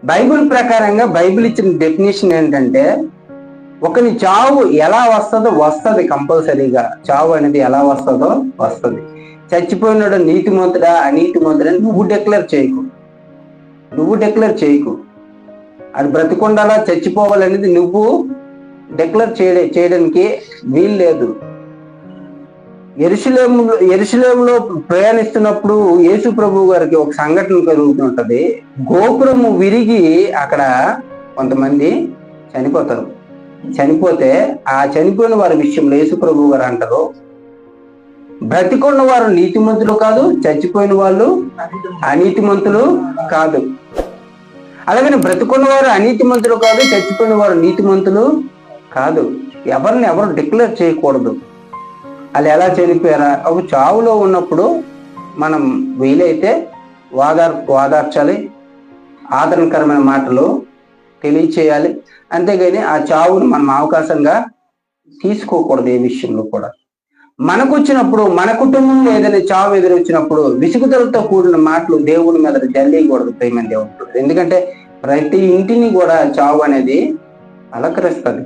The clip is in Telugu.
బైబిల్ ప్రకారంగా బైబిల్ ఇచ్చిన డెఫినేషన్ ఏంటంటే, ఒకని చావు ఎలా వస్తుంది కంపల్సరీగా. చావు అనేది ఎలా వస్తుంది. చచ్చిపోయినాడు నీతిమంతుడా అనీతిమంతుడా నువ్వు డిక్లేర్ చేయకు. అది బ్రతికొండాలా చచ్చిపోవాలనేది నువ్వు డిక్లేర్ చేయడానికి వీలు లేదు. యెరూషలేములో ప్రయాణిస్తున్నప్పుడు యేసు ప్రభు గారికి ఒక సంఘటన కలుగుతుంటది. గోపురము విరిగి అక్కడ కొంతమంది చనిపోతే ఆ చనిపోయిన వారి విషయంలో యేసు ప్రభు గారు అంటారు, బ్రతికొన్న వారు నీతిమంతులు కాదు, చచ్చిపోయిన వాళ్ళు అనీతిమంతులు కాదు. అలాగని బ్రతికున్న వారు అనీతిమంతులు కాదు, చచ్చిపోయిన వారు నీతిమంతులు కాదు. ఎవరు డిక్లేర్ చేయకూడదు. వాళ్ళు ఎలా చనిపోయారా? ఒక చావులో ఉన్నప్పుడు మనం వీలైతే వాదార్చాలి, ఆదరణకరమైన మాటలు తెలియచేయాలి. అంతేగాని ఆ చావును మనం అవకాశంగా తీసుకోకూడదు. ఏ విషయంలో కూడా మనకు వచ్చినప్పుడు, మన కుటుంబంలో ఏదైనా చావు ఎదురొచ్చినప్పుడు విసుగుదలతో కూడిన మాటలు దేవుని మీద జల్లేయకూడదు. ప్రేమ దేవుడు, ఎందుకంటే ప్రతి ఇంటిని కూడా చావు అనేది అలకరిస్తుంది.